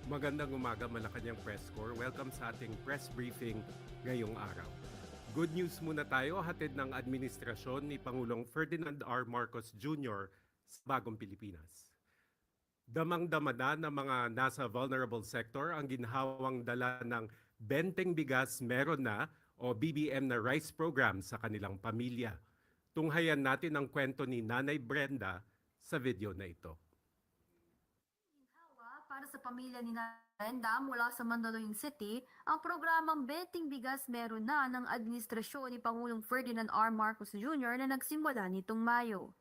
Magandang umaga, Malacanang Press Corps. Welcome sa ating press briefing ngayong araw. Good news muna tayo, hatid ng administrasyon ni Pangulong Ferdinand R. Marcos Jr. sa Bagong Pilipinas. Damang-dama na ng mga nasa vulnerable sector ang ginhawang dala ng Benteng Bigas Meron Na o BBM na rice program sa kanilang pamilya. Tunghayan natin ang kwento ni Nanay Brenda sa video na ito. Para sa pamilya ni Brenda mula sa Mandaluyong City, ang programang Benteng Bigas Meron Na ng administrasyon ni Pangulong Ferdinand R. Marcos Jr. na nagsimula nitong Mayo.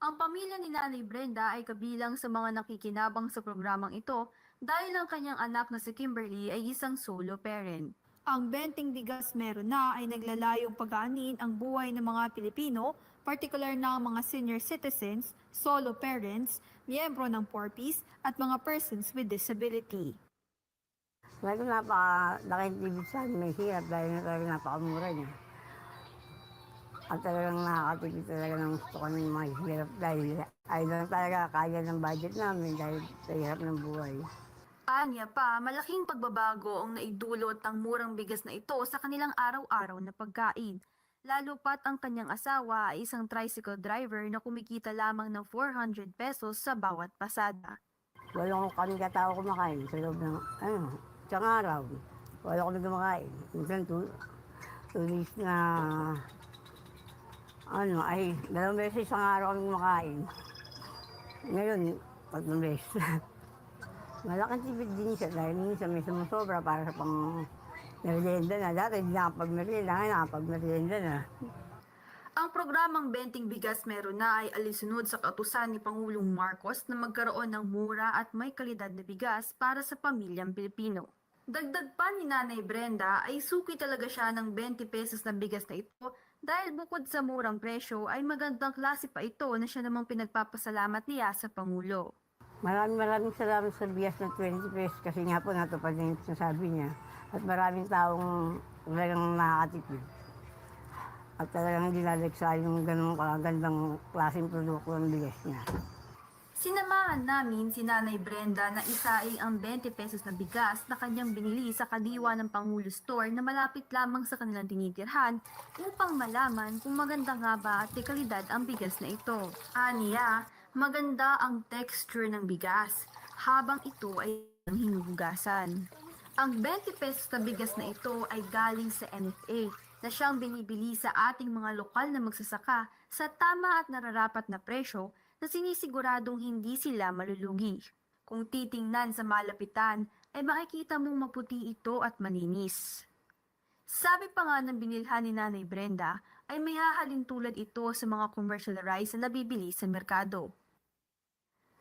Ang pamilya ni Nanay Brenda ay kabilang sa mga nakikinabang sa programang ito dahil ang kanyang anak na si Kimberly ay isang solo parent. Ang Benteng Bigas Meron Na ay naglalayong pagaanin ang buhay ng mga Pilipino, partikular na ang mga senior citizens, solo parents, miyembro ng Porpies at mga persons with disability. Talagang napakalaking tibig sa amin, may hirap dahil talagang napakamura niya. At talagang nakakatipid talaga ng gusto ko ng mga hirap dahil ay lang talaga kaya ng budget namin dahil sa hirap ng buhay. Anya pa, malaking pagbabago ang naidulot ng murang bigas na ito sa kanilang araw-araw na pagkain. Lalo pat ang kanyang asawa ay isang tricycle driver na kumikita lamang ng 400 pesos sa bawat pasada. Walang kami katao kumakain sa loob ng, isang araw. Wala kami kumakain. Minsan tulis na, ay 2 beses isang araw kami kumakain. Ngayon, 3 beses. Malaking tipid din siya dahil minsan may sumusobra para sa pang merienda na. Dati hindi nakapag-merienda, ngayon nakapag-merienda na. Ang programang Benteng Bigas Meron Na ay alisunod sa kautusan ni Pangulong Marcos na magkaroon ng mura at may kalidad na bigas para sa pamilyang Pilipino. Dagdag pa ni Nanay Brenda ay suki talaga siya ng 20 pesos na bigas na ito dahil bukod sa murang presyo ay magandang klase pa ito na siya namang pinagpapasalamat niya sa Pangulo. Maraming salamat sa bigas na 20 pesos kasi nga po natupad na yung sinasabi niya. At maraming taong talagang nakakatipid. At talagang dinalagsa yung ganung kagandang klaseng produkto ng bigas niya. Sinamahan namin si Nanay Brenda na isaing ang 20 pesos na bigas na kanyang binili sa kadiwa ng Pangulo Store na malapit lamang sa kanilang tinitirhan upang malaman kung maganda nga ba at dekalidad ang bigas na ito. Aniya, maganda ang texture ng bigas habang ito ay hinuhugasan. Ang 20 pesos na bigas na ito ay galing sa NFA na siyang binibili sa ating mga lokal na magsasaka sa tama at nararapat na presyo na sinisiguradong hindi sila malulugi. Kung titingnan sa malapitan, ay makikita mong maputi ito at maninis. Sabi pa nga ng binilhan ni Nanay Brenda, ay may hahalin tulad ito sa mga commercial rice na nabibili sa merkado.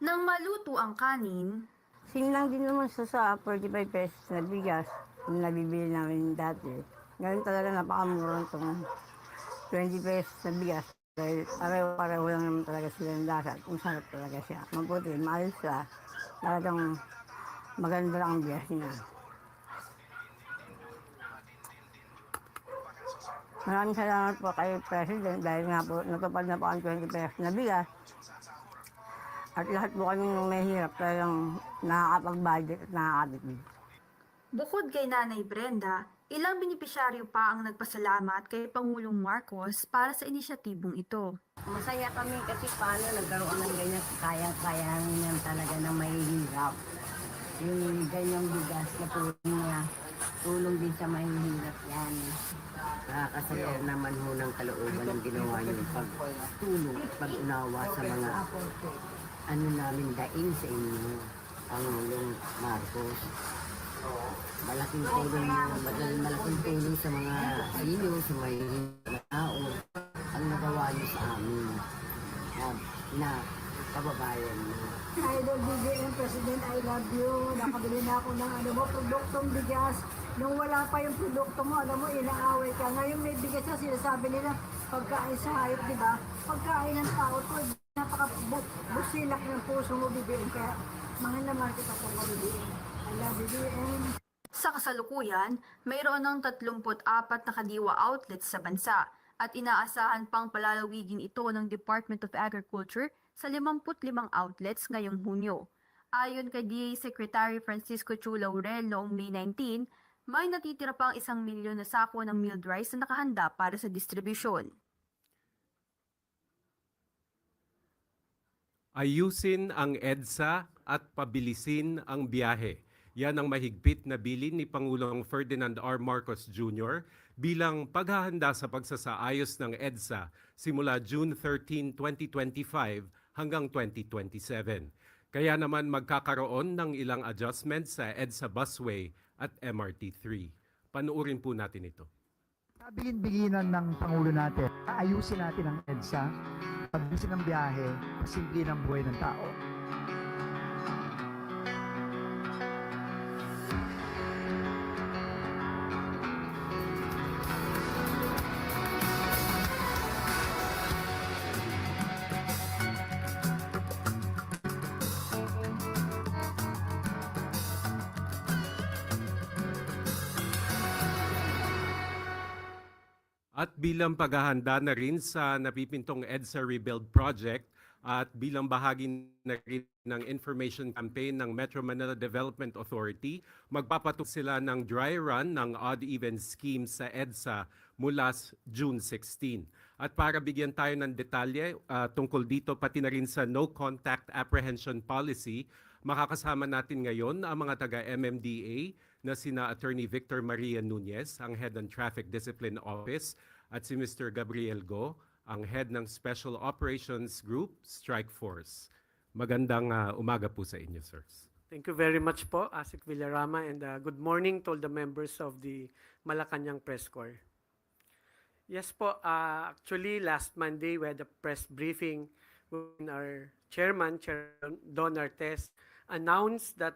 Nang maluto ang kanin, Lang din naman sa 45 pesos na bigas na nabibili namin dati. Ngayon talaga napakamura itong 20 pesos na bigas. Dahil pareho lang naman talaga sila ng lasa at masarap talaga siya. Mabuti, maayos siya. Talagang maganda lang ang bigas niya. Maraming salamat po kay President dahil nga po natupad na po ang 20 pesos na bigas. At lahat po kaming mahirap talagang nakakapag-budget at nakakatipid. bukod kay Nanay Brenda, ilang benepisyaryo pa ang nagpasalamat kay Pangulong Marcos para sa inisyatibong ito. Masaya kami kasi paano nagkaroon ng ganyan, kaya-kayanin yan talaga ng mahihirap. Yung ganyang bigas na tulong din sa mahihirap yan. Nakakasaya naman ho ng kalooban ng ginawa niyo pagtulong at pag-unawa sa mga namin daing sa inyo, Pangulong Marcos. Malaking tulong sa mga inyo, sa mga tao, ang nagawa niyo sa amin na kababayan mo. Idol BBM President, I love you. Nakabili na ako ng produktong bigas. Nung wala pa yung produkto mo, inaaway ka. Ngayon may bigas na sinasabi nila, pagkain sa hayop, di ba? Pagkain ng tao to, napaka-busilak ng puso mo, BBM. Kaya mga naman kita po mo, BBM. I love you, BBM. Sa kasalukuyan, mayroon ng 34 na kadiwa outlets sa bansa at inaasahan pang palalawigin ito ng Department of Agriculture sa 55 outlets ngayong Hunyo. Ayon kay DA Secretary Francisco Chu Laurel noong May 19, may natitira pang 1 milyon na sako ng milled rice na nakahanda para sa distribusyon. Ayusin ang EDSA at pabilisin ang biyahe. Yan ang mahigpit na bilin ni Pangulong Ferdinand R. Marcos Jr. bilang paghahanda sa pagsasaayos ng EDSA simula June 13, 2025 hanggang 2027. Kaya naman magkakaroon ng ilang adjustments sa EDSA busway at MRT3. Panuurin po natin ito. Bigin-biginan ng Pangulo natin, ayusin natin ang EDSA, pabilisin ang biyahe, pasimple ng buhay ng tao. At bilang paghahanda na rin sa napipintong EDSA Rebuild Project at bilang bahagi na rin ng information campaign ng Metro Manila Development Authority, magpapatok sila ng dry run ng odd-even scheme sa EDSA mula June 16. At para bigyan tayo ng detalye tungkol dito, pati na rin sa No Contact Apprehension Policy, makakasama natin ngayon ang mga taga-MMDA na sina Attorney Victor Maria Nunez, ang Head ng Traffic Discipline Office, at si Mr. Gabriel Go, ang Head ng Special Operations Group, Strike Force. Magandang umaga po sa inyo, sirs. Thank you very much po, Asik Villarama, and good morning to all the members of the Malacanang Press Corps. Yes po, actually last Monday we had a press briefing when our chairman, Chairman Don Artes, announced that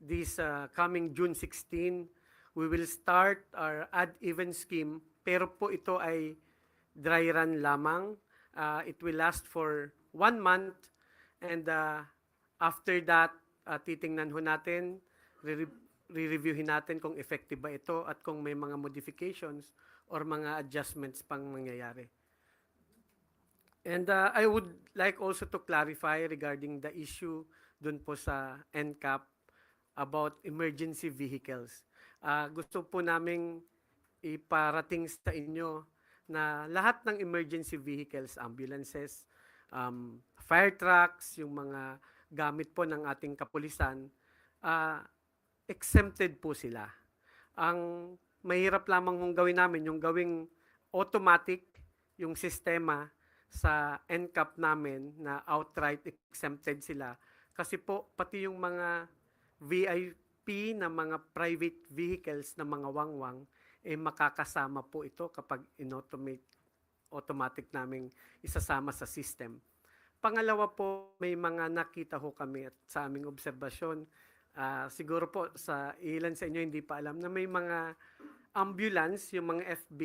this coming June 16, we will start our odd-even scheme, pero po ito ay dry run lamang. It will last for 1 month, and after that, titingnan ho natin, re-reviewin natin kung effective ba ito at kung may mga modifications or mga adjustments pang mangyayari. And I would like also to clarify regarding the issue dun po sa NCAP about emergency vehicles. Gusto po naming iparating sa inyo na lahat ng emergency vehicles, ambulances, fire trucks, yung mga gamit po ng ating kapulisan, exempted po sila. Ang mahirap lamang kung gawin namin, yung gawing automatic yung sistema sa NCAP namin na outright exempted sila. Kasi po, pati yung mga VIP na mga private vehicles na mga wangwang, makakasama po ito kapag automatic naming isasama sa system. Pangalawa po, may mga nakita ho kami at sa aming obserbasyon, siguro po sa ilan sa inyo hindi pa alam na may mga ambulance, yung mga FB,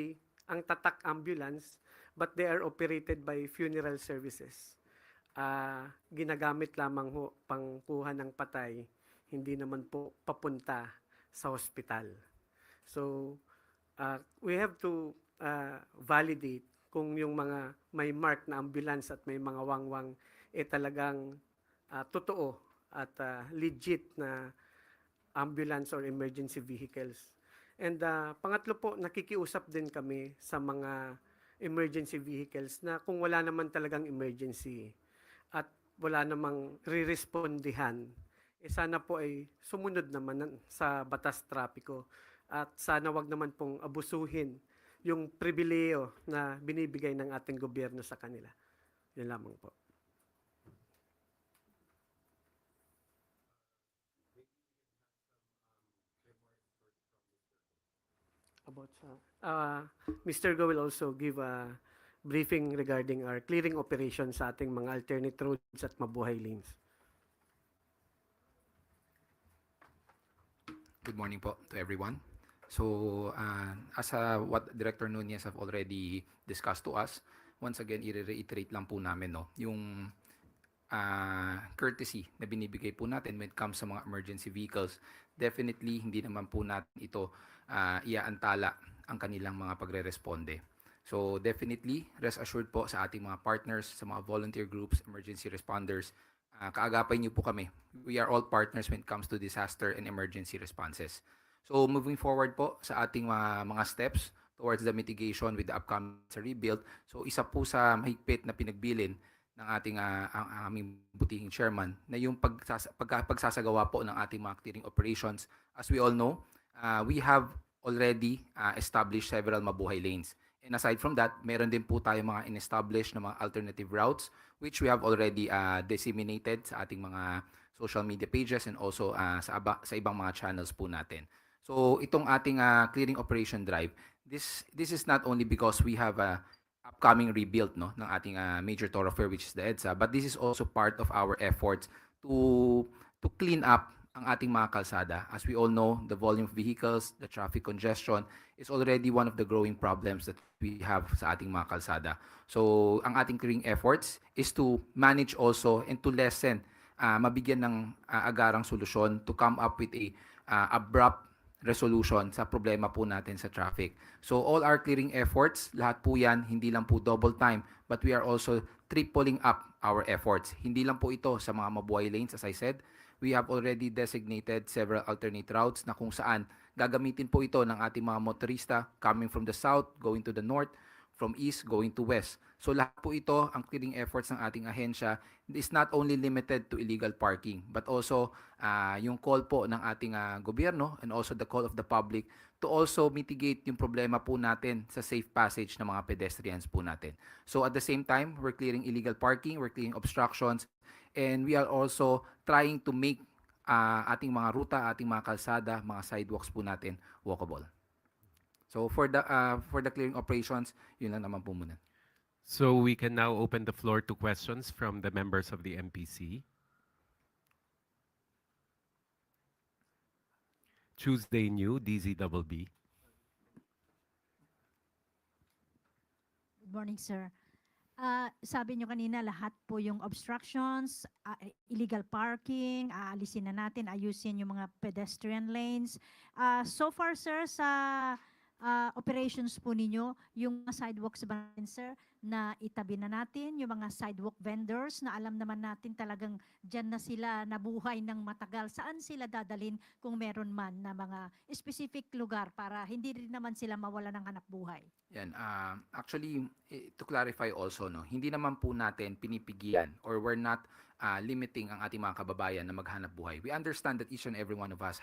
ang tatak ambulance, but they are operated by funeral services. Ginagamit lamang ho pangkuha ng patay, hindi naman po papunta sa hospital. So, we have to validate kung yung mga may mark na ambulance at may mga wangwang talagang totoo at legit na ambulance or emergency vehicles. And pangatlo po, nakikiusap din kami sa mga emergency vehicles na kung wala naman talagang emergency at wala namang re-respondihan, sana po ay sumunod naman sa batas trapiko at sana wag naman pong abusuhin yung pribileyo na binibigay ng ating gobyerno sa kanila. Yan lamang po. Mr. Go will also give a briefing regarding our clearing operation sa ating mga alternate roads at mabuhay lanes. Good morning po to everyone. So, as what Director Nunez have already discussed to us, once again, i-reiterate lang po namin yung courtesy na binibigay po natin when it comes sa mga emergency vehicles. Definitely, hindi naman po natin ito iaantala ang kanilang mga pagre-responde. So, definitely, rest assured po sa ating mga partners, sa mga volunteer groups, emergency responders, kaagapay niyo po kami. We are all partners when it comes to disaster and emergency responses. So moving forward po sa ating mga steps towards the mitigation with the upcoming sa rebuild. So isa po sa mahigpit na pinagbilin ng ating ang aming butihing chairman na yung pagsasagawa po ng ating mga clearing operations. As we all know, we have already established several mabuhay lanes. And aside from that, meron din po tayo mga in-establish na mga alternative routes which we have already disseminated sa ating mga social media pages and also sa ibang mga channels po natin. So itong ating clearing operation drive, this is not only because we have a upcoming rebuild no ng ating major thoroughfare which is the EDSA, but this is also part of our efforts to clean up ang ating mga kalsada. As we all know, the volume of vehicles, the traffic congestion is already one of the growing problems that we have sa ating mga kalsada. So ang ating clearing efforts is to manage also and to lessen, mabigyan ng agarang solusyon to come up with a abrupt resolution sa problema po natin sa traffic. So all our clearing efforts, lahat po yan, hindi lang po double time, but we are also tripling up our efforts. Hindi lang po ito sa mga mabuhay lanes, as I said. We have already designated several alternate routes na kung saan gagamitin po ito ng ating mga motorista coming from the south, going to the north, from east, going to west. So lahat po ito, ang clearing efforts ng ating ahensya is not only limited to illegal parking, but also yung call po ng ating gobyerno and also the call of the public to also mitigate yung problema po natin sa safe passage ng mga pedestrians po natin. So at the same time, we're clearing illegal parking, we're clearing obstructions, and we are also trying to make ating mga ruta, ating mga kalsada, mga sidewalks po natin walkable. So for the clearing operations, yun lang naman po muna. So we can now open the floor to questions from the members of the MPC. Tuesday New, DZBB. Good morning, sir. Sabi nyo kanina, lahat po yung obstructions, illegal parking, aalisin na natin, ayusin yung mga pedestrian lanes. So far, sir, sa operations po ninyo, yung mga sidewalks ba natin, sir, na itabi na natin, yung mga sidewalk vendors na alam naman natin talagang dyan na sila nabuhay ng matagal. Saan sila dadalhin kung meron man na mga specific lugar para hindi rin naman sila mawala ng hanap buhay? Yan, actually, to clarify also, no, hindi naman po natin pinipigilan or we're not limiting ang ating mga kababayan na maghanap buhay. We understand that each and every one of us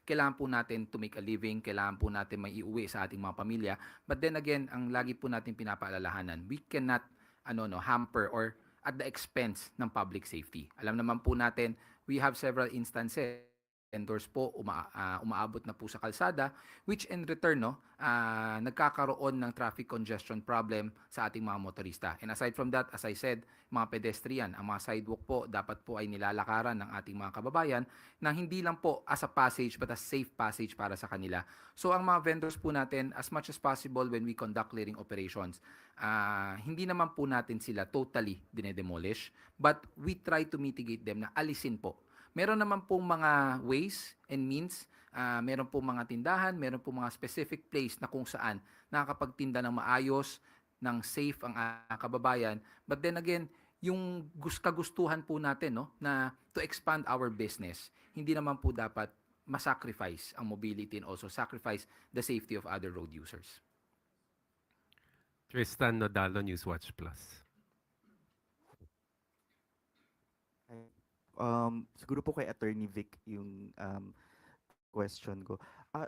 kailangan po natin to make a living, kailangan po natin may iuwi sa ating mga pamilya. But then again, ang lagi po natin pinapaalalahanan, we cannot hamper or at the expense ng public safety. Alam naman po natin, we have several instances vendors po umaabot na po sa kalsada which in return nagkakaroon ng traffic congestion problem sa ating mga motorista. And aside from that, as I said, mga pedestrian, ang mga sidewalk po dapat po ay nilalakaran ng ating mga kababayan na hindi lang po as a passage but as safe passage para sa kanila. So ang mga vendors po natin, as much as possible when we conduct clearing operations, hindi naman po natin sila totally dinedemolish, but we try to mitigate them na alisin po. Meron naman pong mga ways and means, meron pong mga tindahan, meron pong mga specific place na kung saan nakakapagtinda ng maayos, ng safe ang kababayan. But then again, yung kagustuhan po natin na to expand our business, hindi naman po dapat masacrifice ang mobility and also sacrifice the safety of other road users. Tristan Nodalo, Newswatch Plus. Siguro po kay Attorney Vic yung question ko.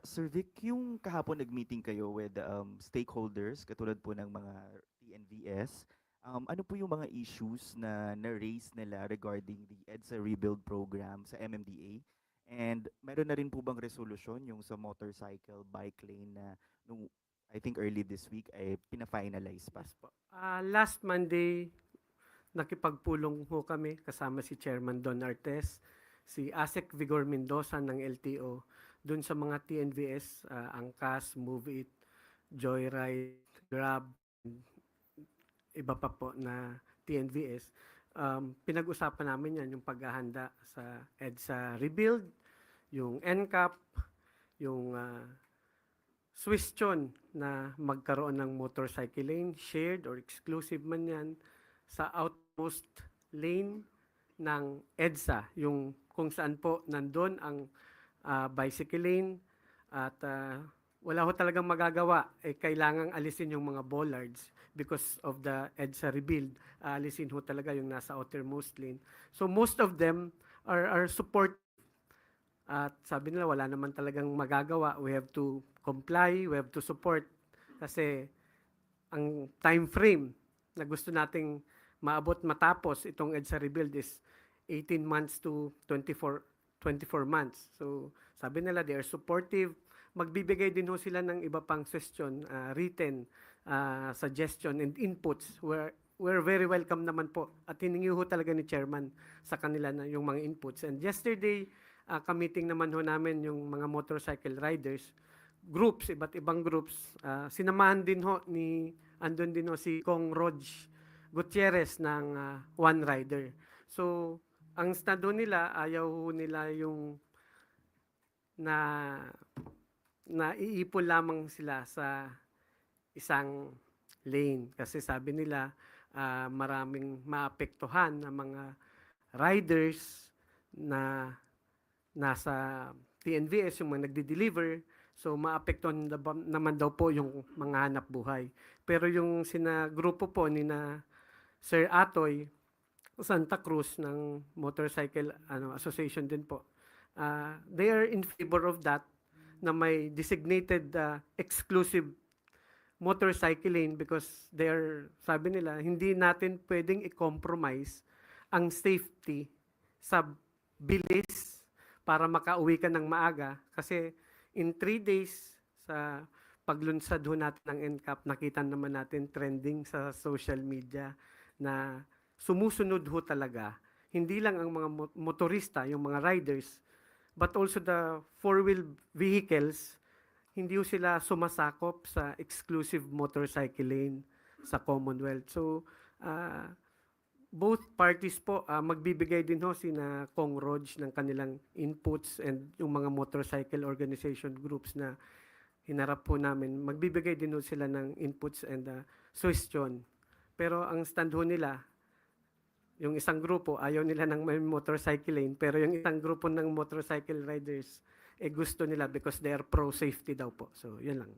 Sir Vic, yung kahapon nag-meeting kayo with stakeholders, katulad po ng mga TNVS, ano po yung mga issues na na-raise nila regarding the EDSA Rebuild Program sa MMDA? And meron na rin po bang resolution yung sa motorcycle bike lane na nung, I think early this week ay pina-finalize pa? Yes po. Last Monday, nakipagpulong po kami kasama si Chairman Don Artes, si Asek Vigor Mendoza ng LTO, dun sa mga TNVS, Angkas, Move It, Joyride, Grab, iba pa po na TNVS. Pinag-usapan namin yan, yung paghahanda sa EDSA Rebuild, yung NCAP, yung Swisstion na magkaroon ng motorcycle lane, shared or exclusive man yan, sa outpost lane, ng EDSA, yung kung saan po nandun ang bicycle lane at wala ho talagang magagawa. Kailangang alisin yung mga bollards because of the EDSA rebuild. Alisin ho talaga yung nasa outermost lane. So most of them are support. At sabi nila wala naman talagang magagawa. We have to comply, we have to support. Kasi ang time frame na gusto nating maabot matapos itong EDSA rebuild is 18 months to 24 months. So sabi nila they are supportive. Magbibigay din ho sila ng iba pang suggestion, written suggestion and inputs. We're very welcome naman po. At hiningi ho talaga ni Chairman sa kanila na yung mga inputs. And yesterday, ka-meeting naman ho namin yung mga motorcycle riders, groups, iba't ibang groups. Sinamahan din ho andun din ho si Kong Rog Gutierrez ng One Rider. So, ang stand ho nila, ayaw ho nila yung na iipon lamang sila sa isang lane. Kasi sabi nila, maraming maapektuhan ng mga riders na nasa TNVS, yung mga nagdi-deliver. So, maapektuhan naman daw po yung mga hanap buhay. Pero yung grupo po ni na Sir Atoy Santa Cruz ng Motorcycle Association din po, they are in favor of that, na may designated exclusive motorcycle lane because sabi nila, hindi natin pwedeng i-compromise ang safety sa bilis para makauwi ka ng maaga. Kasi in 3 days sa paglunsad ho natin ng NCAP, nakita naman natin trending sa social media na sumusunod ho talaga. Hindi lang ang mga motorista, yung mga riders, but also the four-wheel vehicles, hindi ho sila sumasakop sa exclusive motorcycle lane sa Commonwealth. So, both parties po, magbibigay din ho sina Kong Rog ng kanilang inputs and yung mga motorcycle organization groups na hinarap po namin, magbibigay din ho sila ng inputs and suggestion. Pero ang stand ho nila, yung isang grupo, ayaw nila ng may motorcycle lane, pero yung isang grupo ng motorcycle riders, gusto nila because they are pro-safety daw po. So, yun lang.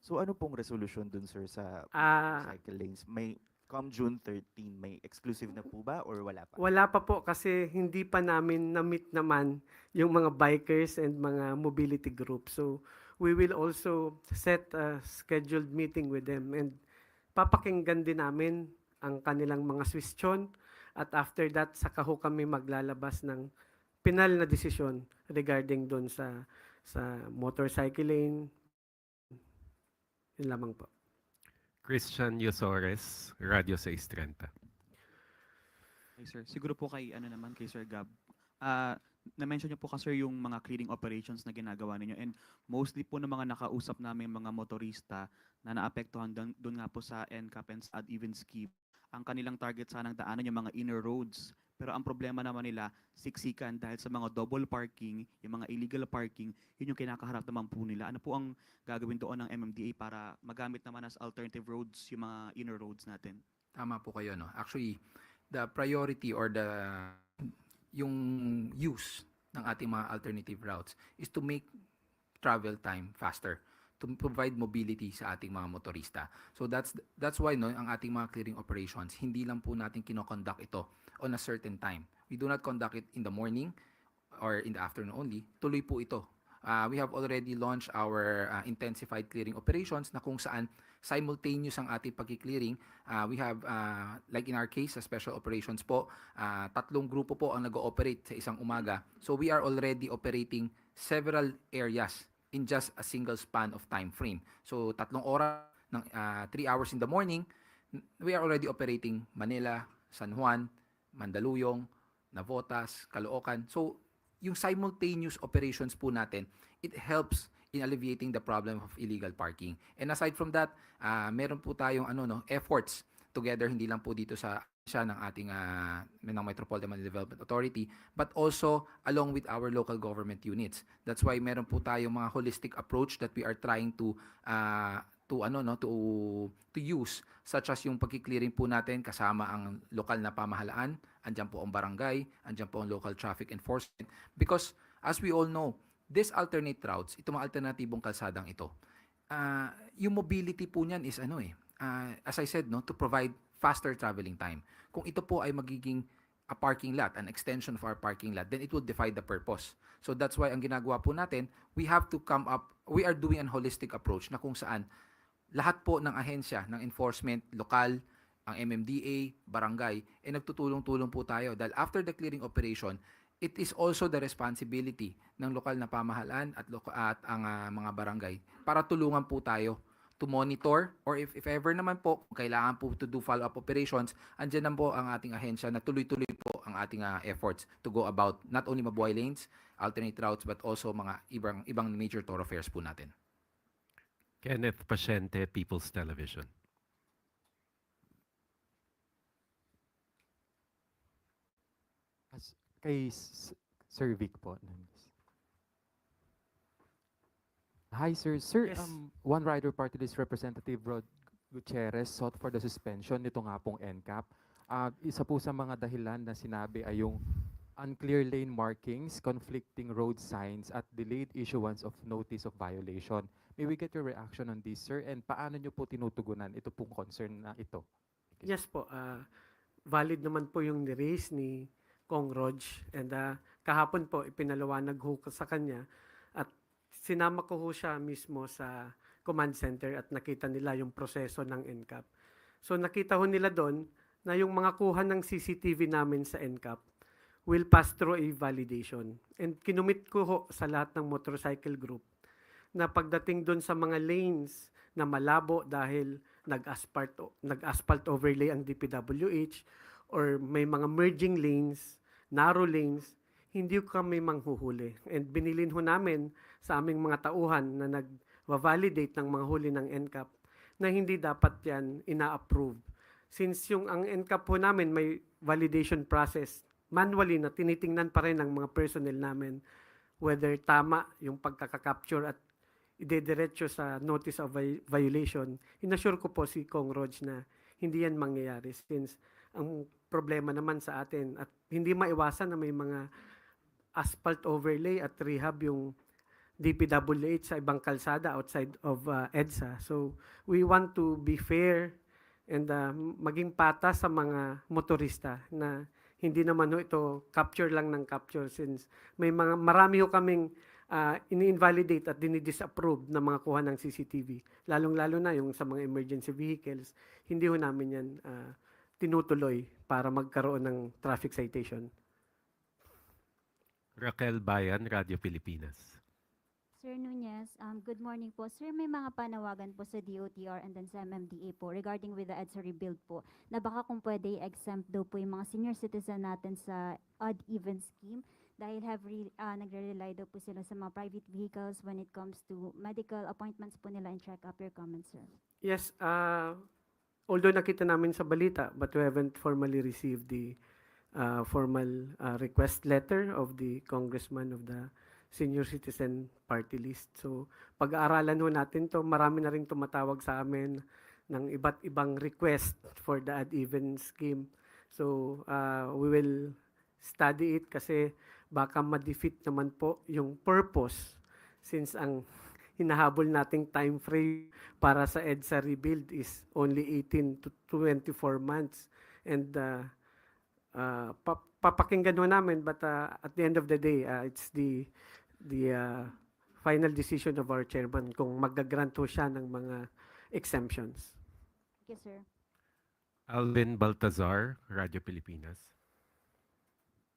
So ano pong resolution dun, sir, sa cycle lanes? May come June 13, may exclusive na po ba or wala pa? Wala pa po kasi hindi pa namin na-meet naman yung mga bikers and mga mobility groups. So, we will also set a scheduled meeting with them and papakinggan din namin ang kanilang mga suggestion at after that, saka ho kami maglalabas ng final na desisyon regarding doon sa motorcycle lane. Yun lamang po. Christian Yosores, Radio 630. Okay, sir. Siguro po kay Sir Gab. Na-mention niyo po kasi yung mga clearing operations na ginagawa ninyo and mostly po ng mga nakausap namin mga motorista na naapektuhan doon nga po sa NCAP and at even skip. Ang kanilang target sanang daanan yung mga inner roads. Pero ang problema naman nila, siksikan dahil sa mga double parking, yung mga illegal parking, yun yung kinakaharap naman po nila. Ano po ang gagawin doon ng MMDA para magamit naman as alternative roads yung mga inner roads natin? Tama po kayo, no? Actually, the priority or yung use ng ating mga alternative routes is to make travel time faster, to provide mobility sa ating mga motorista. So that's why no, ang ating mga clearing operations, hindi lang po natin kino-conduct ito on a certain time. We do not conduct it in the morning or in the afternoon only. Tuloy po ito. We have already launched our intensified clearing operations na kung saan simultaneous ang ating pagki-clearing. We have, like in our case, sa special operations po, 3 grupo po ang nag-ooperate sa isang umaga. So we are already operating several areas in just a single span of time frame. So 3 oras, 3 hours in the morning, we are already operating Manila, San Juan, Mandaluyong, Navotas, Caloocan. So yung simultaneous operations po natin, it helps in alleviating the problem of illegal parking. And aside from that, meron po tayong efforts together, hindi lang po dito sa ng ating ng Metropolitan Development Authority, but also along with our local government units. That's why meron po tayong mga holistic approach that we are trying to to ano no to use, such as yung pagki-clearing po natin kasama ang lokal na pamahalaan, andyan po ang barangay, andyan po ang local traffic enforcement, because as we all know, these alternate routes, itong mga alternatibong kalsadang ito, yung mobility po niyan is as I said, no, to provide faster traveling time. Kung ito po ay magiging a parking lot, an extension of our parking lot, then it would defy the purpose. So that's why ang ginagawa po natin, we are doing an holistic approach na kung saan lahat po ng ahensya ng enforcement, lokal, ang MMDA, barangay, nagtutulong-tulong po tayo. Dahil after the clearing operation, it is also the responsibility ng lokal na pamahalaan at ang mga barangay para tulungan po tayo to monitor, or if ever naman po kailangan po to do follow-up operations, andyan na po ang ating ahensya na tuloy-tuloy po ang ating efforts to go about not only mabuhay lanes, alternate routes, but also mga ibang major thoroughfares po natin. Kenneth Pasyente, People's Television. Kay Sir Vic po. Hi sir. Sir, Yes. One Rider Party List Representative Rod Gutierrez sought for the suspension nito nga pong NCAP. Isa po sa mga dahilan na sinabi ay yung unclear lane markings, conflicting road signs, at delayed issuance of notice of violation. May we get your reaction on this, sir? And paano nyo po tinutugunan ito pong concern na ito? Yes po, valid naman po yung ni-raise ni Kong Rog, and kahapon po ipinaliwanag ho ko sa kanya at sinama ko ho siya mismo sa command center at nakita nila yung proseso ng NCAP. So nakita ho nila doon na yung mga kuha ng CCTV namin sa NCAP will pass through a validation. And kinumit ko ho sa lahat ng motorcycle group na pagdating doon sa mga lanes na malabo dahil nag-asphalt overlay ang DPWH or may mga merging lanes, narrow lanes, hindi ko kami manghuhuli. And binilin ho namin sa aming mga tauhan na nag-validate ng mga huli ng NCAP na hindi dapat yan ina-approve. Since ang NCAP ho namin may validation process, manually na tinitingnan pa rin ng mga personnel namin whether tama yung pagkaka-capture at idediretso sa notice of violation. Inassure ko po si Kong Rog na hindi yan mangyayari since ang problema naman sa atin at hindi maiwasan na may mga asphalt overlay at rehab yung DPWH sa ibang kalsada outside of EDSA. So we want to be fair and maging patas sa mga motorista na hindi naman ito capture lang ng capture since marami ho kaming ini-invalidate at dinidisapprove na mga kuha ng CCTV. Lalong-lalo na yung sa mga emergency vehicles, hindi ho namin yan tinutuloy para magkaroon ng traffic citation. Raquel Bayan, Radio Pilipinas. Sir Nunez, good morning po. Sir, may mga panawagan po sa DOTR and then sa MMDA po regarding with the EDSA rebuild po na baka kung pwede exempt daw po yung mga senior citizen natin sa odd-even scheme dahil nagre-rely daw po sila sa mga private vehicles when it comes to medical appointments po nila and check up. Your comments, sir. Yes, although nakita namin sa balita but we haven't formally received the formal request letter of the congressman of the Senior Citizen Party List. So, pag-aaralan ho natin to, marami na rin tumatawag sa amin ng iba't ibang request for the odd-even scheme. So, we will study it kasi baka ma-defeat naman po yung purpose since ang hinahabol nating time frame para sa EDSA rebuild is only 18 to 24 months. And papakinggan ho namin but at the end of the day, it's the final decision of our chairman kung mag-grant ho siya ng mga exemptions. Thank you, sir. Alvin Baltazar, Radio Pilipinas.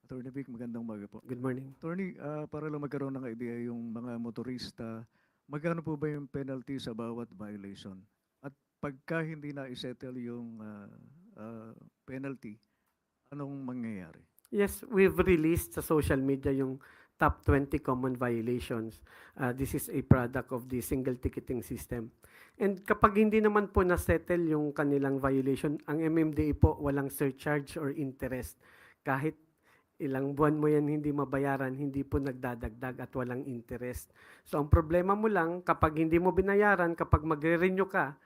Attorney Vic, magandang umaga po. Good morning. Attorney, para lang magkaroon ng idea yung mga motorista, magkano po ba yung penalty sa bawat violation? At pagka hindi na isettle yung penalty, anong mangyayari? Yes, we've released sa social media yung top 20 common violations. This is a product of the single ticketing system. And kapag hindi naman po na-settle yung kanilang violation, ang MMDA po walang surcharge or interest. Kahit Ilang buwan mo yan hindi mabayaran, hindi po nagdadagdag at walang interest. So ang problema mo lang, kapag hindi mo binayaran, kapag magre-renew ka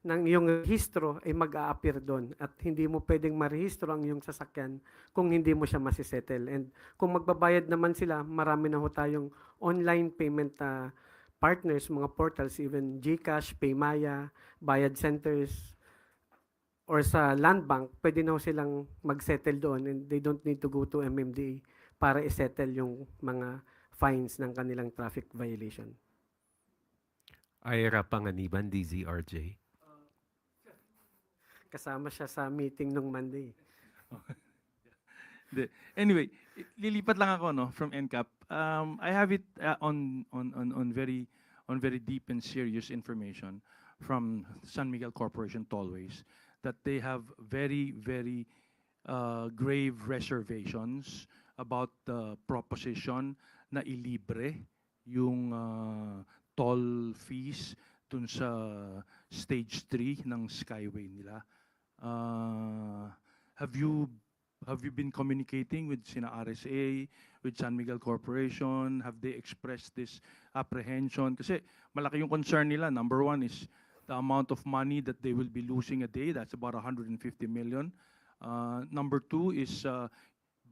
ng iyong rehistro, ay mag-a-appear doon. At hindi mo pwedeng marehistro ang iyong sasakyan kung hindi mo siya masisettle. And kung magbabayad naman sila, marami na ho tayong online payment partners, mga portals, even GCash, Paymaya, Bayad Centers, or sa Land Bank, pwede na ho silang mag-settle doon and they don't need to go to MMDA para i-settle yung mga fines ng kanilang traffic violation. Ira Panganiban, DZRJ. Kasama siya sa meeting nung Monday. Anyway, lilipat lang ako no from NCAP. I have it on very deep and serious information from San Miguel Corporation Tollways that they have very grave reservations about the proposition na ilibre yung toll fees dun sa stage 3 ng Skyway nila. Have you been communicating with sina RSA, with San Miguel Corporation? Have they expressed this apprehension? Kasi malaki yung concern nila. Number one is the amount of money that they will be losing a day. That's about 150 million. Number two is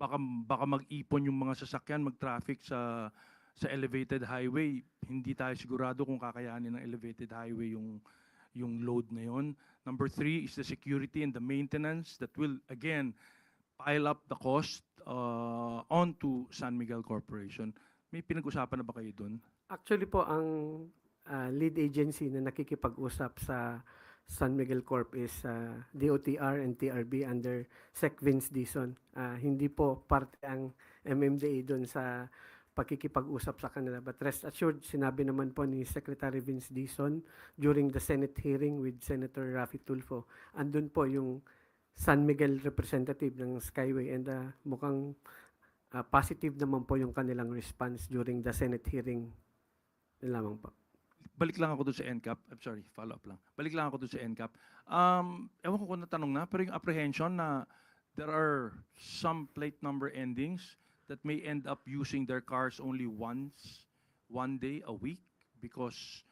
baka mag-ipon yung mga sasakyan, mag-traffic sa elevated highway. Hindi tayo sigurado kung kakayanin ng elevated highway yung load na yon. Number three is the security and the maintenance that will again pile up the cost onto San Miguel Corporation. May pinag-usapan na ba kayo doon? Actually po, ang lead agency na nakikipag-usap sa San Miguel Corp is DOTR and TRB under Sec Vince Dizon. Hindi po parte ang MMDA doon sa pakikipag-usap sa kanila. But rest assured, sinabi naman po ni Secretary Vince Dizon during the Senate hearing with Senator Raffy Tulfo, andun po yung San Miguel representative ng Skyway and mukhang positive naman po yung kanilang response during the Senate hearing. Yun lamang po. Balik lang ako doon sa NCAP. I'm sorry, follow up lang. Balik lang ako doon sa NCAP. Ewan ko kung natanong na, pero yung apprehension na there are some plate number endings that may end up using their cars only once, one day a week because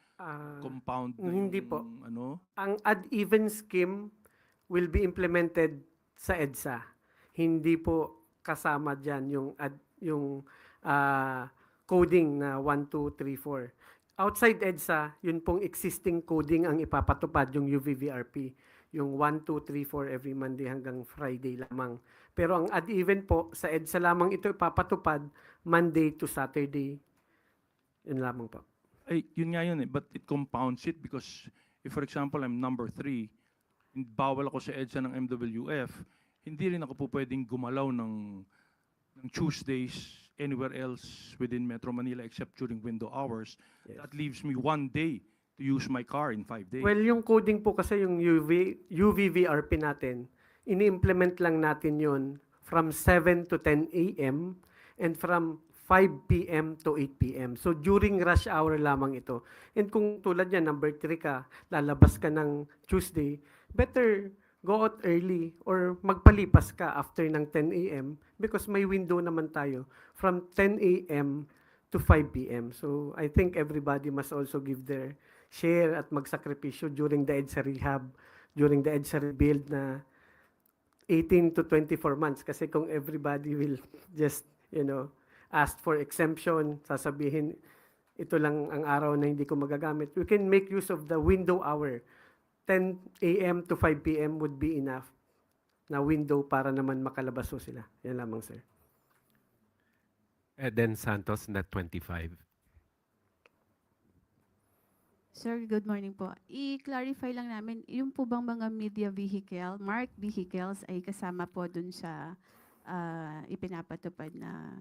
compound na Hindi yung, po. ano? Ang ad-even scheme will be implemented sa EDSA. Hindi po kasama dyan yung coding na 1, 2, 3, 4. Outside EDSA, yun pong existing coding ang ipapatupad yung UVVRP. Yung 1, 2, 3, 4 every Monday hanggang Friday lamang. Pero ang ad-even po, sa EDSA lamang ito ipapatupad Monday to Saturday. Yun lamang po. Ay, yun nga yun eh. But it compounds it because if for example, I'm number 3, bawal ako sa EDSA ng MWF, hindi rin ako po pwedeng gumalaw ng Tuesdays anywhere else within Metro Manila except during window hours. Yes. That leaves me one day to use my car in 5 days. Well, yung coding po kasi yung UVVRP natin, ini-implement lang natin yun from 7 to 10 a.m. and from 5 p.m. to 8 p.m. So during rush hour lamang ito. And kung tulad yan, number 3 ka, lalabas ka ng Tuesday, better go out early or magpalipas ka after ng 10 a.m. because may window naman tayo from 10 a.m. to 5 p.m. So I think everybody must also give their share at magsakripisyo during the EDSA rehab, during the EDSA rebuild na 18 to 24 months. Kasi kung everybody will just, ask for exemption, sasabihin, ito lang ang araw na hindi ko magagamit. We can make use of the window hour. 10 a.m. to 5 p.m. would be enough na window para naman makalabas sila. Yan lamang, sir. Eden Santos, Net 25. Sir, good morning po. I-clarify lang namin, yung po bang mga media vehicle, marked vehicles ay kasama po dun sa ipinapatupad na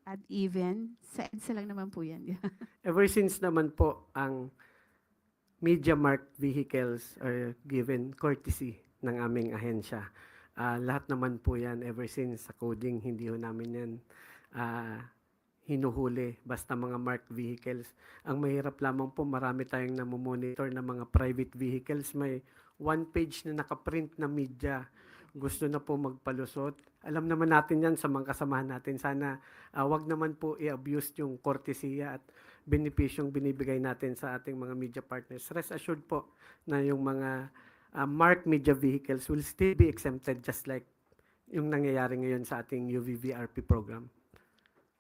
at even, sa EDSA lang naman po yan. Ever since naman po ang media marked vehicles are given courtesy ng aming ahensya. Lahat naman po yan ever since sa coding, hindi ho namin yan hinuhuli basta mga marked vehicles. Ang mahirap lamang po, marami tayong namomonitor na mga private vehicles. May one page na nakaprint na media gusto na po magpalusot. Alam naman natin yan sa mga kasamahan natin. Sana wag naman po i-abuse yung kortesiya at benepisyong binibigay natin sa ating mga media partners. Rest assured po na yung mga marked media vehicles will still be exempted just like yung nangyayari ngayon sa ating UVVRP program.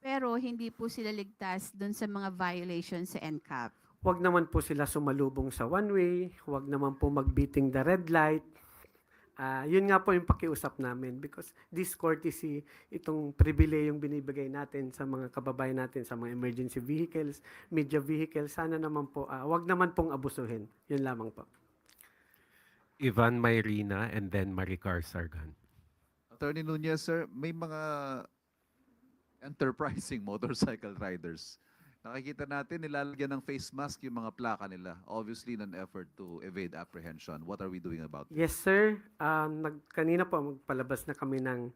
Pero hindi po sila ligtas doon sa mga violations sa NCAP. Huwag naman po sila sumalubong sa one-way, huwag naman po magbeating the red light. Yun nga po yung pakiusap namin because this courtesy, itong pribilehong binibigay natin sa mga kababayan natin sa mga emergency vehicles, media vehicles, sana naman po, huwag naman pong abusuhin. Yun lamang po. Ivan Mayrina and then Maricar Sargan. Attorney Nunez, sir, may mga enterprising motorcycle riders. Nakikita natin, nilalagyan ng face mask yung mga plaka nila. Obviously, in an effort to evade apprehension. What are we doing about it? Yes, sir. Kanina po, magpalabas na kami ng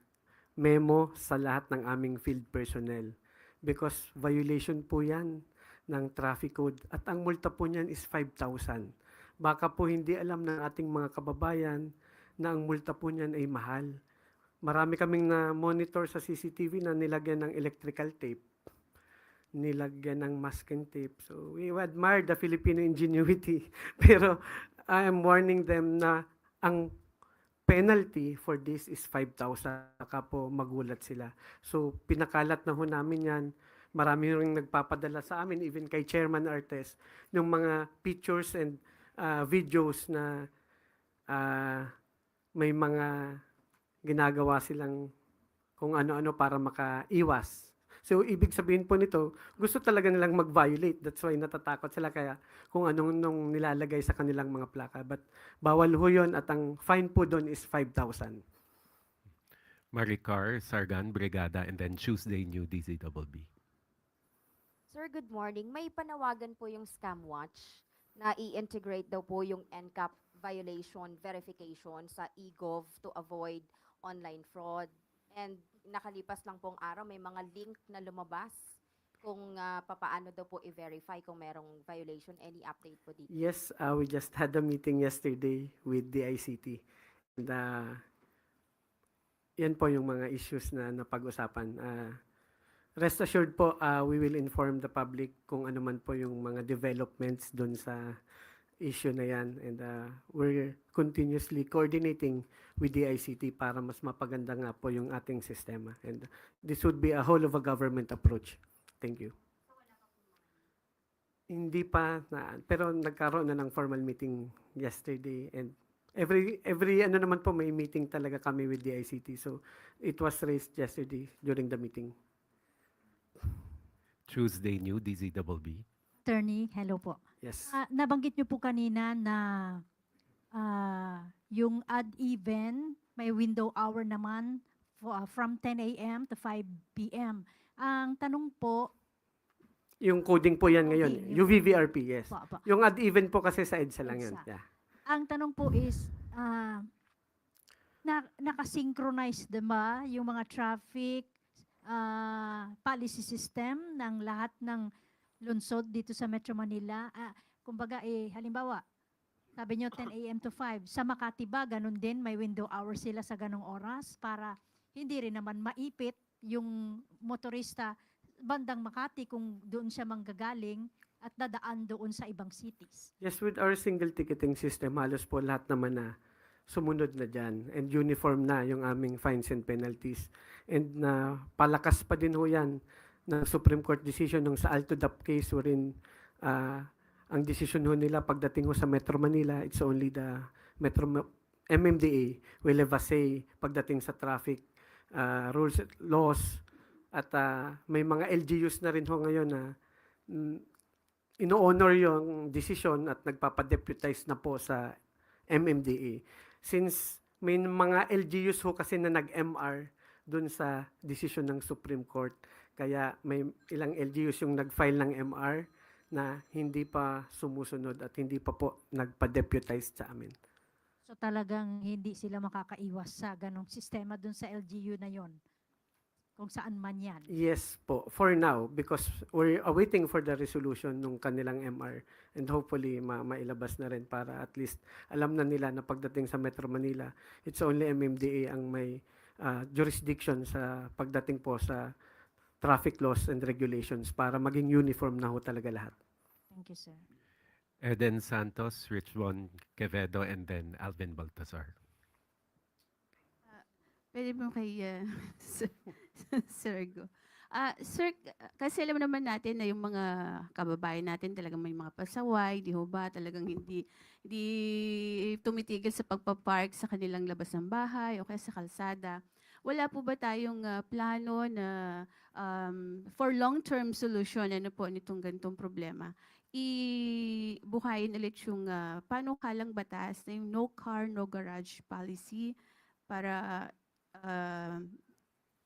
memo sa lahat ng aming field personnel because violation po yan ng traffic code at ang multa po niyan is 5,000. Baka po hindi alam ng ating mga kababayan na ang multa po niyan ay mahal. Marami kaming na-monitor sa CCTV na nilagyan ng electrical tape, nilagyan ng masking tape. So we admire the Filipino ingenuity. Pero I am warning them na ang penalty for this is 5,000. Saka po magulat sila. So pinakalat na ho namin yan. Marami rin nagpapadala sa amin, even kay Chairman Artes, yung mga pictures and videos na may mga ginagawa silang kung ano-ano para makaiwas. So, ibig sabihin po nito, gusto talaga nilang mag-violate. That's why natatakot sila kaya kung anong nilalagay sa kanilang mga plaka. But bawal ho yun at ang fine po doon is 5,000. Maricar Sargan, Brigada, and then Tuesday New DZBB. Sir, good morning. May panawagan po yung Scam Watch na i-integrate daw po yung NCAP violation verification sa eGov to avoid online fraud. And nakalipas lang pong araw, may mga link na lumabas kung papaano daw po i-verify kung merong violation. Any update po dito? Yes, we just had a meeting yesterday with the ICT. And yan po yung mga issues na napag-usapan. Rest assured po, we will inform the public kung ano man po yung mga developments doon sa issue na yan. And we're continuously coordinating with the ICT para mas mapaganda nga po yung ating sistema. And this would be a whole of a government approach. Thank you. Hindi pa, pero nagkaroon na ng formal meeting yesterday. And every ano naman po may meeting talaga kami with the ICT. So it was raised yesterday during the meeting. Tuesday New DZBB. Attorney, hello po. Yes. Nabanggit niyo po kanina na yung odd even, may window hour naman from 10 a.m. to 5 p.m. Ang tanong po, Yung coding po yan ngayon. Okay, UVVRP, yes. Po. Yung odd even po kasi sa EDSA lang yun. EDSA. Yeah. ang tanong po is, nakasynchronize ba yung mga traffic policy system ng lahat ng lungsod dito sa Metro Manila? Kumbaga, halimbawa, sabi nyo 10 a.m. to 5. Sa Makati ba, ganun din, may window hour sila sa ganung oras para hindi rin naman maipit yung motorista bandang Makati kung doon siya manggagaling at dadaan doon sa ibang cities. Yes, with our single ticketing system, halos po lahat naman na sumunod na dyan and uniform na yung aming fines and penalties. And palakas pa din ho yan ng Supreme Court decision nung sa Alto DAP case wherein ang decision ho nila pagdating ho sa Metro Manila, it's only the MMDA will have a say pagdating sa traffic rules, laws, at may mga LGUs na rin ho ngayon na ino-honor yung decision at nagpapadeputize na po sa MMDA. Since may mga LGUs ho kasi na nag-MR dun sa decision ng Supreme Court, kaya may ilang LGUs yung nag-file ng MR na hindi pa sumusunod at hindi pa po nagpa-deputize sa amin. So, So talagang hindi sila makakaiwas sa ganong sistema dun sa LGU na yon. kung saan man yan. Yes po, for now, because we're awaiting for the resolution ng kanilang MR and hopefully mailabas na rin para at least alam na nila na pagdating sa Metro Manila, it's only MMDA ang may jurisdiction sa pagdating po sa traffic laws and regulations para maging uniform na ho talaga lahat. Thank you, sir. Eden Santos, Richbon Quevedo, and then Alvin Baltazar. Pwede mo kay Sir Go. Sir, kasi alam naman natin na yung mga kababayan natin talagang may mga pasaway, di ho ba? Talagang hindi tumitigil sa pagpapark sa kanilang labas ng bahay o kaya sa kalsada. Wala po ba tayong plano na for long-term solution ano po nitong ganitong problema? Ibuhayin ulit yung panukalang batas na yung no car, no garage policy para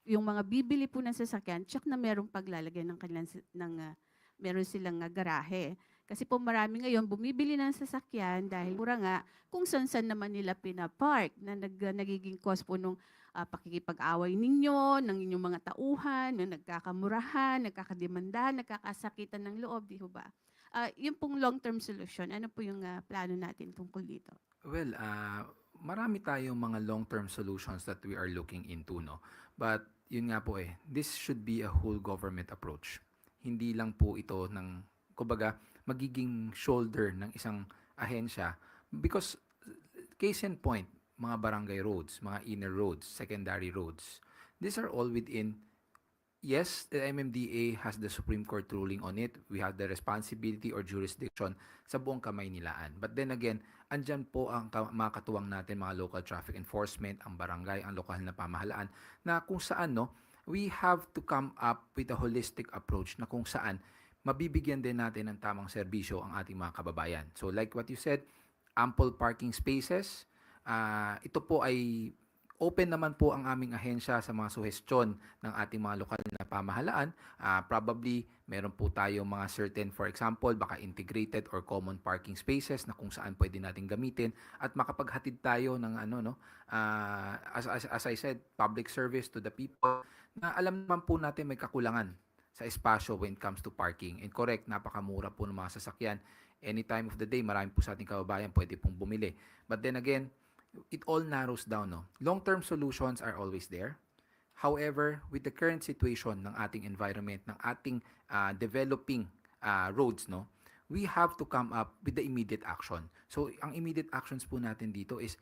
yung mga bibili po ng sasakyan, check na merong paglalagay ng kanilang meron silang garahe. Kasi po marami ngayon bumibili ng sasakyan dahil mura nga kung saan naman nila pinapark na nagiging cause po nung pakikipag-away ninyo, ng inyong mga tauhan, na nagkakamurahan, nagkakademandahan, nagkakasakitan ng loob, di ba? Yung pong long-term solution, ano po yung plano natin tungkol dito? Well, marami tayong mga long-term solutions that we are looking into, no? But yun nga po this should be a whole government approach. Hindi lang po ito ng, kumbaga, magiging shoulder ng isang ahensya. Because, case in point, mga barangay roads, mga inner roads, secondary roads, these are all within, yes, the MMDA has the Supreme Court ruling on it. We have the responsibility or jurisdiction sa buong kamay nilaan. But then again, andyan po ang mga katuwang natin, mga local traffic enforcement, ang barangay, ang lokal na pamahalaan, na kung saan, no, we have to come up with a holistic approach na kung saan mabibigyan din natin ng tamang serbisyo ang ating mga kababayan. So like what you said, ample parking spaces. Ito po ay open naman po ang aming ahensya sa mga suhestyon ng ating mga lokal na pamahalaan. Probably, meron po tayo mga certain, for example, baka integrated or common parking spaces na kung saan pwede natin gamitin at makapaghatid tayo ng as I said, public service to the people na alam naman po natin may kakulangan sa espasyo when it comes to parking. And correct, napakamura po ng mga sasakyan. Any time of the day, marami po sa ating kababayan pwede pong bumili. But then again, it all narrows down, no? Long-term solutions are always there. However, with the current situation ng ating environment, ng ating developing roads, no, we have to come up with the immediate action. So, ang immediate actions po natin dito is,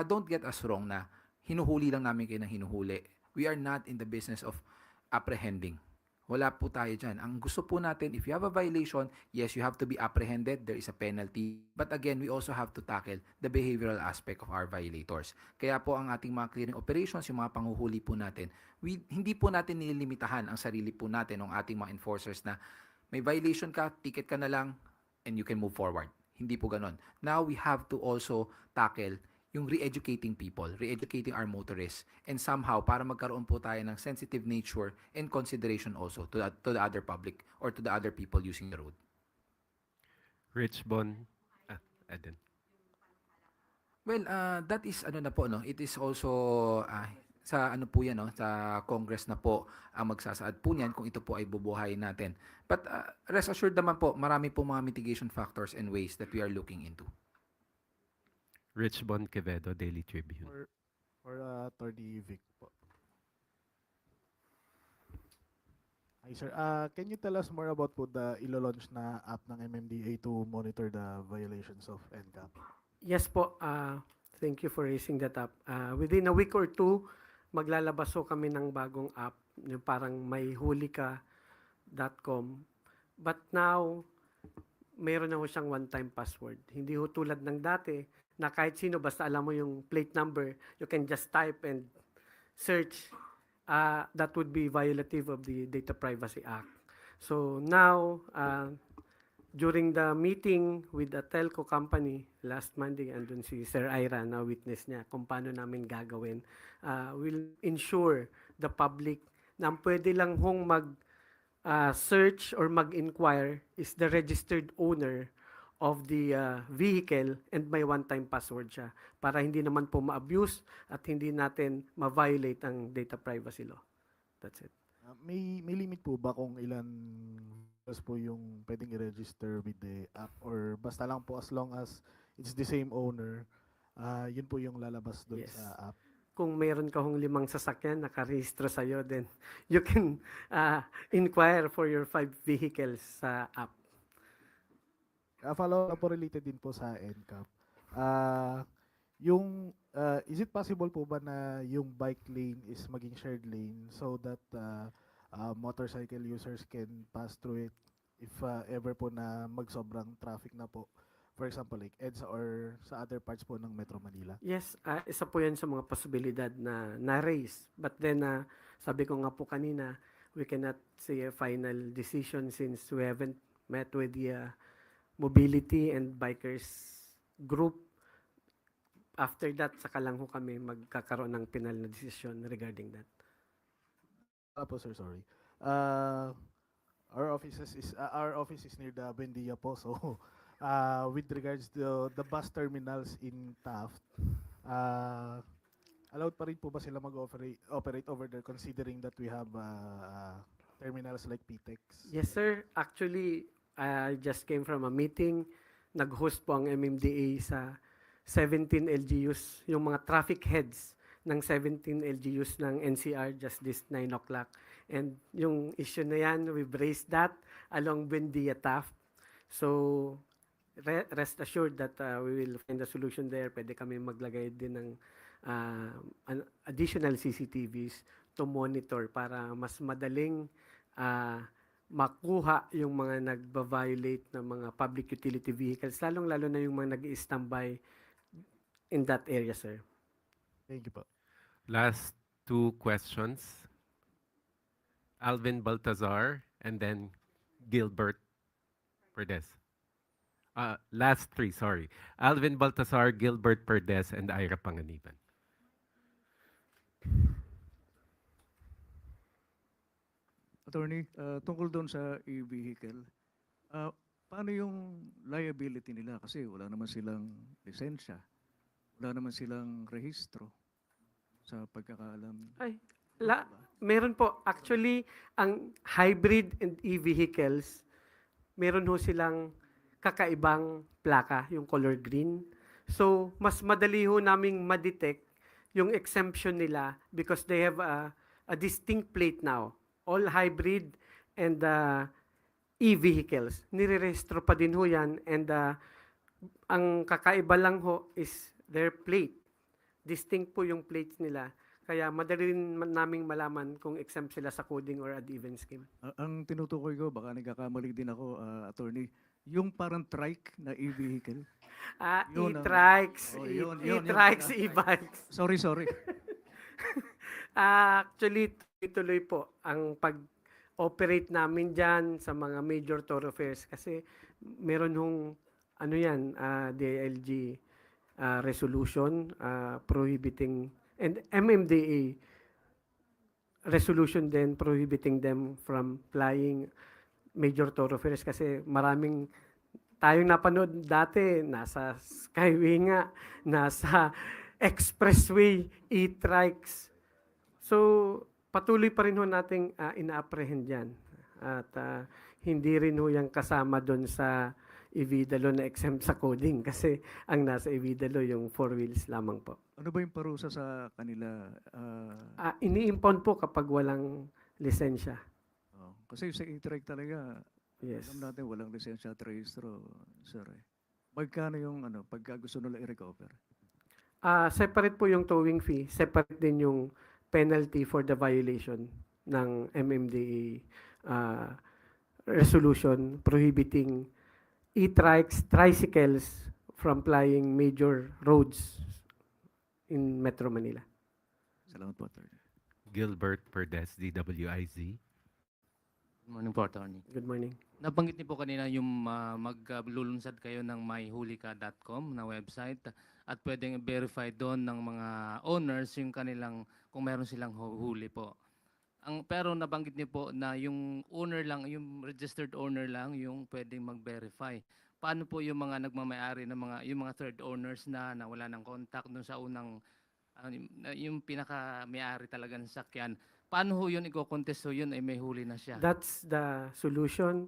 don't get us wrong na hinuhuli lang namin kayo ng hinuhuli. We are not in the business of apprehending. Wala po tayo dyan. Ang gusto po natin, if you have a violation, yes, you have to be apprehended. There is a penalty. But again, we also have to tackle the behavioral aspect of our violators. Kaya po ang ating mga clearing operations, yung mga panguhuli po natin, hindi po natin nililimitahan ang sarili po natin ng ating mga enforcers na may violation ka, ticket ka na lang, and you can move forward. Hindi po ganon. Now, we have to also tackle yung re-educating people, re-educating our motorists, and somehow para magkaroon po tayo ng sensitive nature and consideration also to the other public or to the other people using the road. Richbon, Eden. Well, that is na po, no? It is also sa po yan, no? Sa Congress na po ang magsasaad po niyan kung ito po ay bubuhayin natin. But rest assured naman po, marami po mga mitigation factors and ways that we are looking into. Richbon Quevedo, Daily Tribune. For Attorney Vic po. Hi sir, can you tell us more about po the ilo-launch na app ng MMDA to monitor the violations of NCAP? Yes po, thank you for raising that up. Within a week or two, maglalabas ho kami ng bagong app, yung parang mayhulika.com. But now, mayroon na ho siyang one-time password. Hindi ho tulad ng dati, na kahit sino, basta alam mo yung plate number, you can just type and search. That would be violative of the Data Privacy Act. So now, during the meeting with the telco company last Monday, andun si Sir Ira na witness niya kung paano namin gagawin, will ensure the public na pwede lang hong mag-search or mag-inquire is the registered owner of the vehicle and may one-time password siya para hindi naman po ma-abuse at hindi natin ma-violate ang data privacy law. That's it. May limit po ba kung ilan vehicles po yung pwedeng i-register with the app, or basta lang po as long as it's the same owner, yun po yung lalabas doon Yes. sa app? Kung meron ka hong 5 sasakyan nakarehistro sa'yo, then you can inquire for your 5 vehicles sa app. Follow up po related din po sa NCAP. Is it possible po ba na yung bike lane is maging shared lane so that motorcycle users can pass through it if ever po na magsobrang traffic na po? For example, like EDSA or sa other parts po ng Metro Manila. Yes, isa po yan sa mga posibilidad na na-raise. But then, sabi ko nga po kanina, we cannot say a final decision since we haven't met with the mobility and bikers group. After that, saka lang ho kami magkakaroon ng final na decision regarding that. Po sir, sorry. Our office is near the Buendia po, so with regards to the bus terminals in Taft, allowed pa rin po ba sila mag-operate over there considering that we have terminals like PTEX? Yes, sir. Actually, I just came from a meeting. Nag-host po ang MMDA sa 17 LGUs, yung mga traffic heads ng 17 LGUs ng NCR just this 9 o'clock. And yung issue na yan, we've raised that along Buendia Taft. So, rest assured that we will find a solution there. Pwede kami maglagay din ng additional CCTVs to monitor para mas madaling makuha yung mga nagba-violate ng mga public utility vehicles, lalong-lalo na yung mga nag-i-standby in that area, sir. Thank you po. Last 2 questions. Alvin Baltazar and then Gilbert Perdes. Last 3, sorry. Alvin Baltazar, Gilbert Perdes, and Ira Panganiban. Attorney, tungkol doon sa e-vehicle, paano yung liability nila? Kasi wala naman silang lisensya, wala naman silang rehistro sa pagkakaalam. Meron po. Actually, ang hybrid and e-vehicles, meron ho silang kakaibang plaka, yung color green. So, mas madali ho naming ma-detect yung exemption nila because they have a distinct plate now. All hybrid and e-vehicles. Nire-registro pa din ho yan and ang kakaiba lang ho is their plate. Distinct po yung plates nila. Kaya madali rin naming malaman kung exempt sila sa coding or ad even scheme. Ang tinutukoy ko, baka nagkakamali din ako, attorney, yung parang trike na e-vehicle. E-trikes, e-trikes, e-bikes. Sorry. Actually, tuloy po ang pag-operate namin dyan sa mga major thoroughfares kasi meron hong DILG resolution prohibiting and MMDA resolution din prohibiting them from flying major thoroughfares kasi maraming tayong napanood dati, nasa Skyway nga, nasa Expressway, e-trikes. So, patuloy pa rin ho nating ina-apprehend yan. At hindi rin ho yan kasama doon sa Evidalo na exempt sa coding kasi ang nasa Evidalo yung 4 wheels lamang po. Ano ba yung parusa sa kanila? Ini-impound po kapag walang lisensya. Kasi sa e-trike talaga, Yes. alam natin walang lisensya at rehistro, sir. Magkano yung pagka gusto nila i-recover? Separate po yung towing fee, separate din yung penalty for the violation ng MMDA resolution prohibiting e-trikes, tricycles from plying major roads in Metro Manila. Salamat po, attorney. Gilbert Perdes, DWIZ. Good morning po, attorney. Good morning. Nabanggit niyo po kanina yung maglulunsad kayo ng myhulika.com na website at pwedeng i-verify doon ng mga owners yung kanilang, kung meron silang huli po. Pero nabanggit niyo po na yung owner lang, yung registered owner lang yung pwedeng mag-verify. paano po yung mga nagmamay-ari ng yung mga third owners na wala ng contact dun sa unang yung pinaka-may-ari talaga ng sakyan. Paano ho yun i-contest ho yun ay may huli na siya? That's the solution.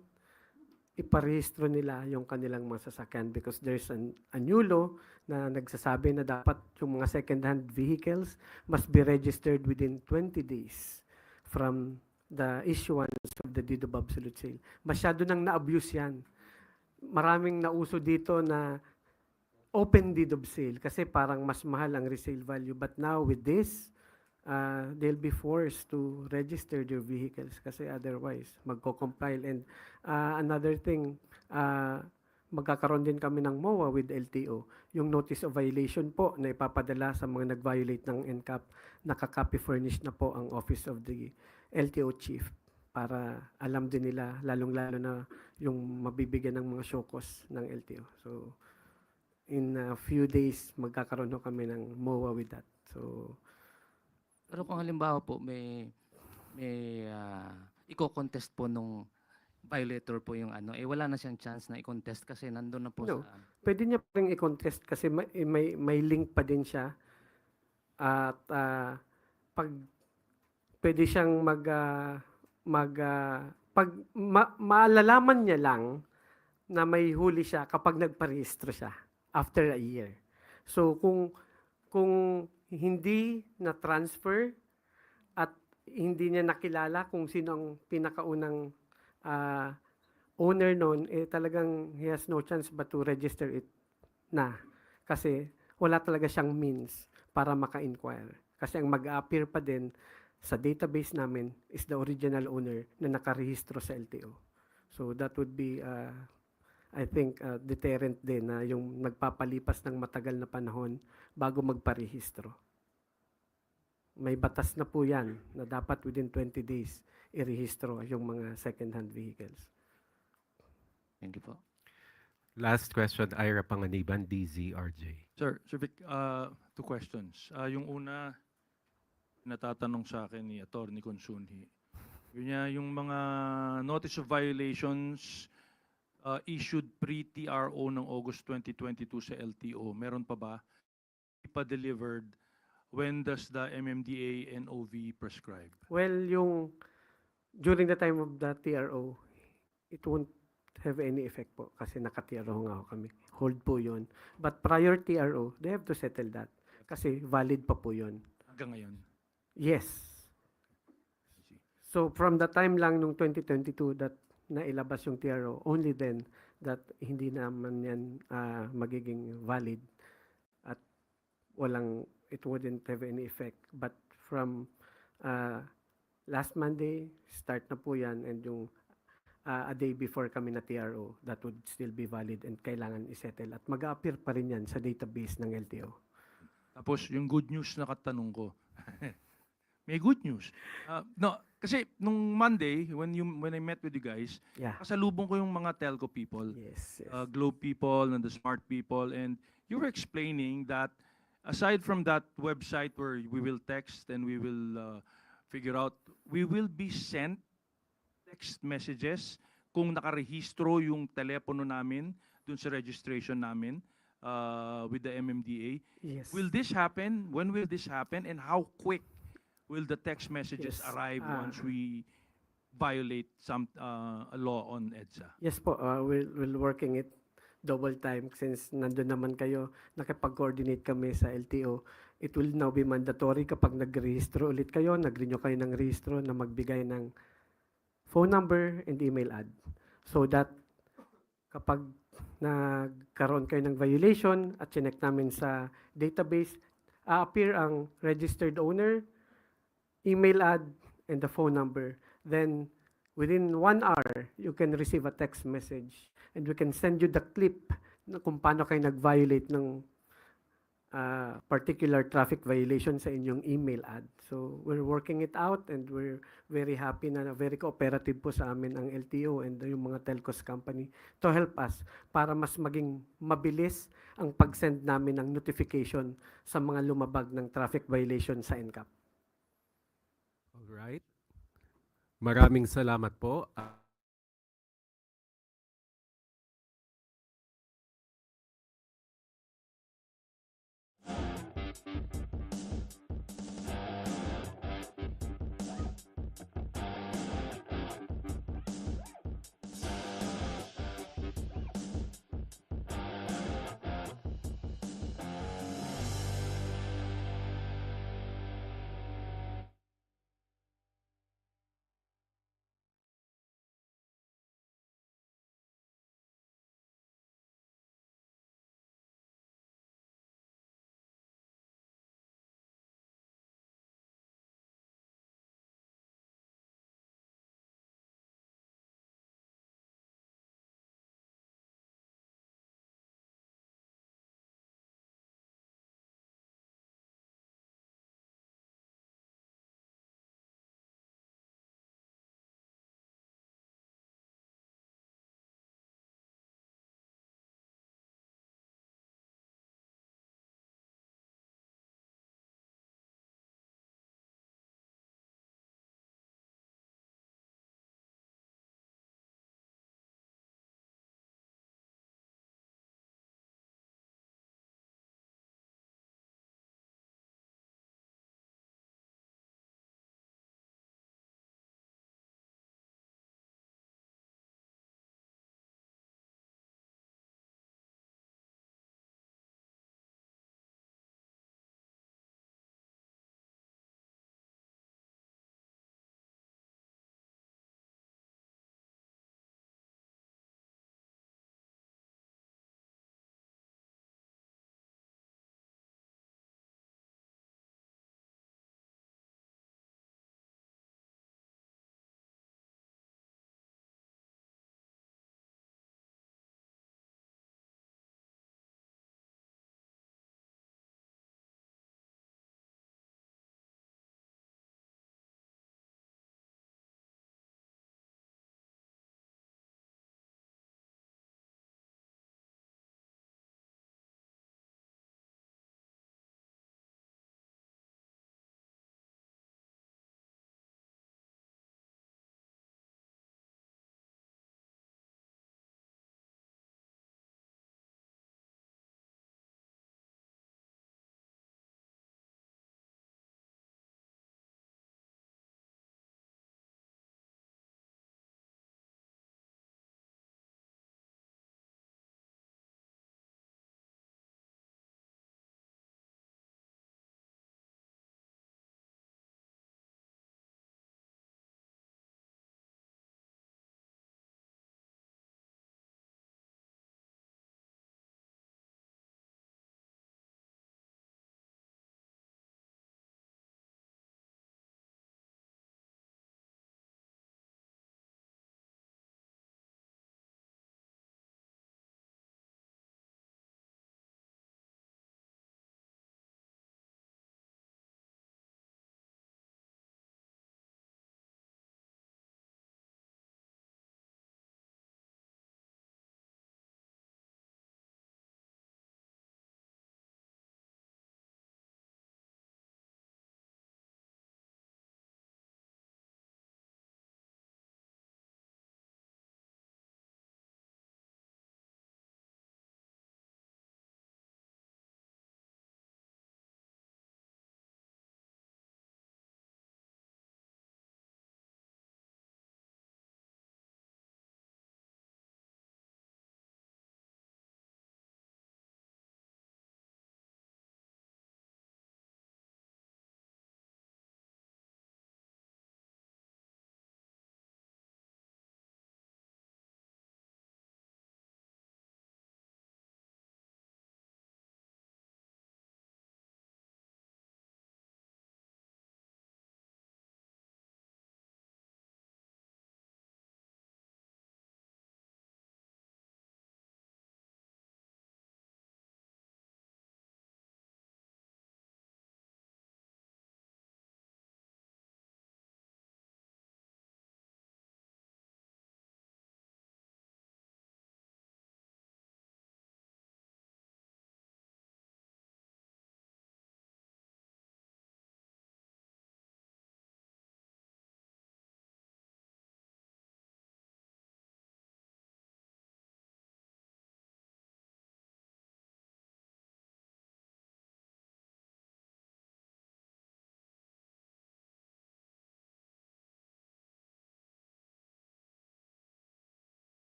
Iparehistro nila yung kanilang mga sasakyan because there's a new law na nagsasabi na dapat yung mga second-hand vehicles must be registered within 20 days from the issuance of the deed of absolute sale. Masyado nang na-abuse yan. Maraming nauso dito na open deed of sale kasi parang mas mahal ang resale value. But now with this, they'll be forced to register their vehicles kasi otherwise magko-compile. And another thing, magkakaroon din kami ng MOA with LTO. Yung notice of violation po na ipapadala sa mga nag-violate ng NCAP, nakaka-copy furnished na po ang Office of the LTO Chief para alam din nila, lalong-lalo na yung mabibigyan ng mga show cause ng LTO. So, in a few days, magkakaroon ho kami ng MOA with that. So, Pero kung halimbawa po may i-contest po nung violator po yung wala na siyang chance na i-contest kasi nandun na po no, sa pwede niya pa rin i-contest kasi may link pa din siya. At pag pwede siyang maalalaman niya lang na may huli siya kapag nagparehistro siya after a year. So kung hindi na transfer at hindi niya nakilala kung sino ang pinakaunang owner noon, talagang he has no chance but to register it na. Kasi wala talaga siyang means para maka-inquire. Kasi ang mag-appear pa din sa database namin is the original owner na nakarehistro sa LTO. So that would be, I think, deterrent din na yung nagpapalipas ng matagal na panahon bago magparehistro. May batas na po yan na dapat within 20 days irehistro yung mga second-hand vehicles. Thank you po. Last question, Ira Panganiban, DZRJ. Sir, Vic, two questions. Yung una, natatanong sa akin ni Atty. Consunji. Yung mga notice of violations issued pre-TRO ng August 2022 sa LTO, meron pa ba? Ipa-delivered, when does the MMDA and OV prescribe? Well, during the time of the TRO, it won't have any effect po kasi naka-TRO nga kami. Hold po yun. But prior TRO, they have to settle that kasi valid pa po yun. Hanggang ngayon? Yes. So from the time lang nung 2022 that nailabas yung TRO, only then that hindi naman yan magiging valid at it wouldn't have any effect. But from last Monday, start na po yan and yung a day before kami na TRO, that would still be valid and kailangan isettle. At mag-appear pa rin yan sa database ng LTO. Tapos yung good news na katanong ko. May good news. No, kasi nung Monday, when I met with you guys, kasalubong ko yung mga telco people, yes. Globe people and the smart people, and you were explaining that aside from that website where we will text and we will figure out, we will be sent text messages kung nakarehistro yung telepono namin dun sa registration namin with the MMDA. Yes. Will this happen? When will this happen? And how quick will the text messages Yes. arrive once we violate some a law on EDSA? Yes po, we're working it double time since nandun naman kayo, nakipag-coordinate kami sa LTO. It will now be mandatory kapag nag-rehistro ulit kayo, nag-renew kayo ng rehistro na magbigay ng phone number and email ad. So that kapag nagkaroon kayo ng violation at chinek namin sa database, appear ang registered owner, email ad, and the phone number. Then within 1 hour, you can receive a text message and we can send you the clip na kung paano kayo nag-violate ng particular traffic violation sa inyong email ad. So we're working it out and we're very happy na very cooperative po sa amin ang LTO and yung mga telcos company to help us para mas maging mabilis ang pag-send namin ng notification sa mga lumabag ng traffic violation sa NCAP. Alright. Maraming salamat po.